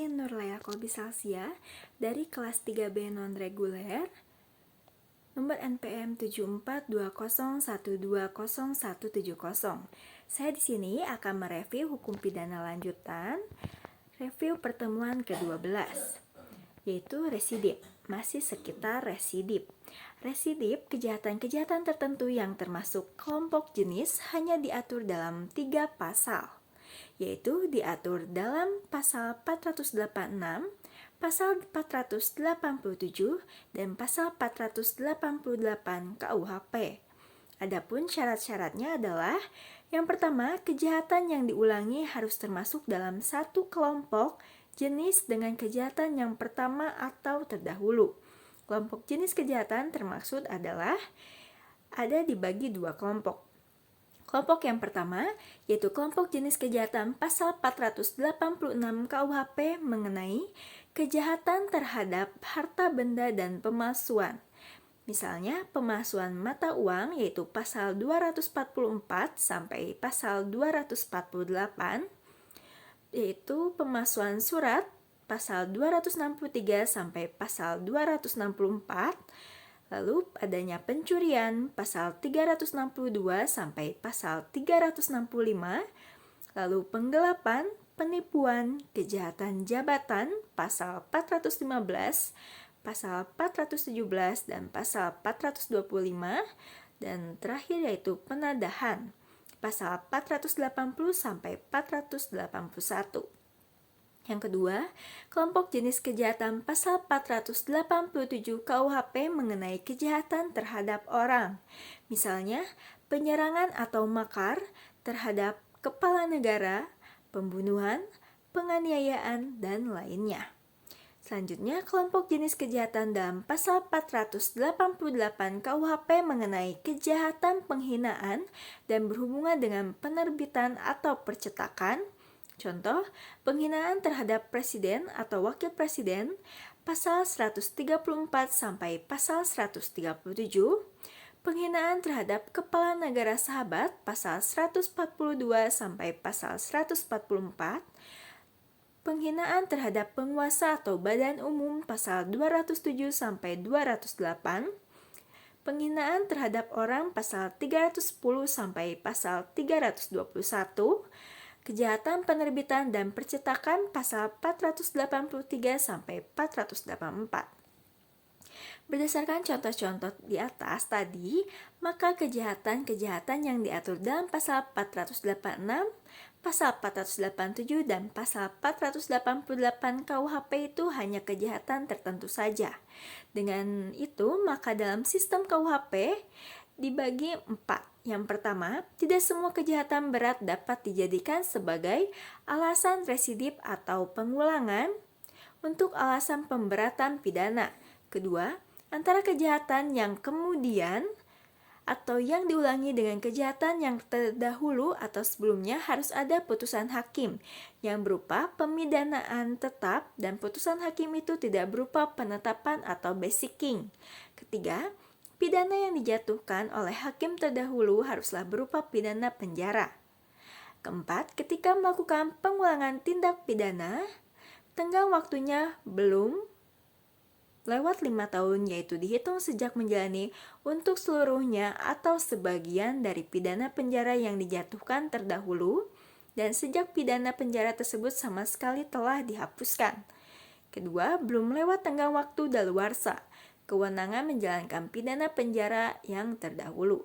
Nurlea Kolbisalsia dari kelas 3B non-reguler, nomor NPM 7420120170. Saya di sini akan mereview hukum pidana lanjutan, review pertemuan ke-12, yaitu residip, masih sekitar residip. Residip, kejahatan-kejahatan tertentu yang termasuk kelompok jenis hanya diatur dalam 3 pasal, yaitu diatur dalam pasal 486, pasal 487, dan pasal 488 KUHP. Adapun syarat-syaratnya adalah, yang pertama, kejahatan yang diulangi harus termasuk dalam satu kelompok jenis dengan kejahatan yang pertama atau terdahulu. Kelompok jenis kejahatan termaksud adalah ada dibagi 2 kelompok. Kelompok yang pertama, yaitu kelompok jenis kejahatan pasal 486 KUHP mengenai kejahatan terhadap harta benda dan pemalsuan. Misalnya, pemalsuan mata uang yaitu pasal 244 sampai pasal 248, yaitu pemalsuan surat pasal 263 sampai pasal 264, lalu adanya pencurian pasal 362 sampai pasal 365, lalu penggelapan, penipuan, kejahatan jabatan pasal 415, pasal 417 dan pasal 425, dan terakhir yaitu penadahan pasal 480 sampai 481. Yang kedua, kelompok jenis kejahatan pasal 487 KUHP mengenai kejahatan terhadap orang. Misalnya, penyerangan atau makar terhadap kepala negara, pembunuhan, penganiayaan, dan lainnya. Selanjutnya, kelompok jenis kejahatan dalam pasal 488 KUHP mengenai kejahatan penghinaan dan berhubungan dengan penerbitan atau percetakan. Contoh, penghinaan terhadap presiden atau wakil presiden pasal 134 sampai pasal 137, penghinaan terhadap kepala negara sahabat pasal 142 sampai pasal 144, penghinaan terhadap penguasa atau badan umum pasal 207 sampai 208, penghinaan terhadap orang pasal 310 sampai pasal 321, kejahatan penerbitan dan percetakan pasal 483 sampai 484. Berdasarkan contoh-contoh di atas tadi, maka kejahatan-kejahatan yang diatur dalam pasal 486, pasal 487, dan pasal 488 KUHP itu hanya kejahatan tertentu saja. Dengan itu, maka dalam sistem KUHP dibagi 4. Yang pertama, tidak semua kejahatan berat dapat dijadikan sebagai alasan residip atau pengulangan untuk alasan pemberatan pidana. Kedua, antara kejahatan yang kemudian atau yang diulangi dengan kejahatan yang terdahulu atau sebelumnya harus ada putusan hakim yang berupa pemidanaan tetap, dan putusan hakim itu tidak berupa penetapan atau basicking. Ketiga, pidana yang dijatuhkan oleh hakim terdahulu haruslah berupa pidana penjara. Keempat, ketika melakukan pengulangan tindak pidana, tenggang waktunya belum lewat 5 tahun, yaitu dihitung sejak menjalani untuk seluruhnya atau sebagian dari pidana penjara yang dijatuhkan terdahulu, dan sejak pidana penjara tersebut sama sekali telah dihapuskan. Kedua, belum lewat tenggang waktu daluarsa kewenangan menjalankan pidana penjara yang terdahulu.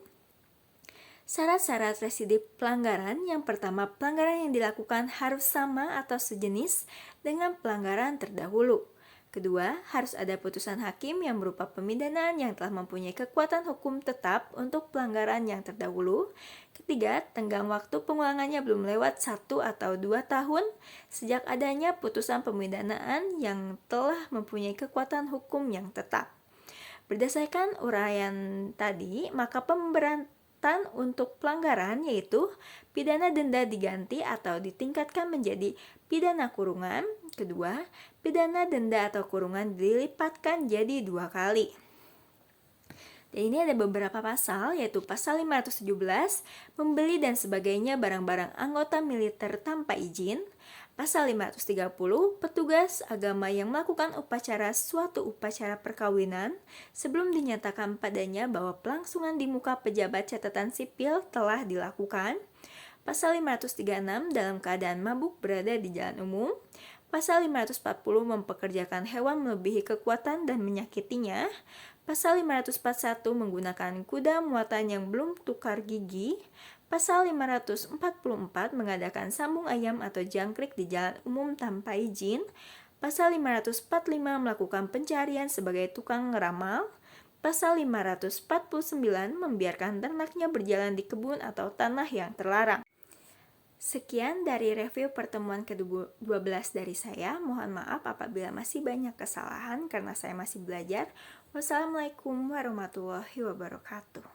Syarat-syarat residip pelanggaran: yang pertama, pelanggaran yang dilakukan harus sama atau sejenis dengan pelanggaran terdahulu. Kedua, harus ada putusan hakim yang berupa pemidanaan yang telah mempunyai kekuatan hukum tetap untuk pelanggaran yang terdahulu. Ketiga, tenggang waktu pengulangannya belum lewat 1 atau 2 tahun sejak adanya putusan pemidanaan yang telah mempunyai kekuatan hukum yang tetap. Berdasarkan uraian tadi, maka pemberatan untuk pelanggaran yaitu pidana denda diganti atau ditingkatkan menjadi pidana kurungan. Kedua, pidana denda atau kurungan dilipatkan jadi 2 kali. Dan ini ada beberapa pasal, yaitu pasal 517, membeli dan sebagainya barang-barang anggota militer tanpa izin, Pasal 530, petugas agama yang melakukan suatu upacara perkawinan sebelum dinyatakan padanya bahwa pelangsungan di muka pejabat catatan sipil telah dilakukan. Pasal 536, dalam keadaan mabuk berada di jalan umum. Pasal 540, mempekerjakan hewan melebihi kekuatan dan menyakitinya. Pasal 541, menggunakan kuda muatan yang belum tukar gigi. Pasal 544, mengadakan sambung ayam atau jangkrik di jalan umum tanpa izin. Pasal 545, melakukan pencarian sebagai tukang ngeramal. Pasal 549, membiarkan ternaknya berjalan di kebun atau tanah yang terlarang. Sekian dari review pertemuan ke-12 dari saya. Mohon maaf apabila masih banyak kesalahan karena saya masih belajar. Wassalamualaikum warahmatullahi wabarakatuh.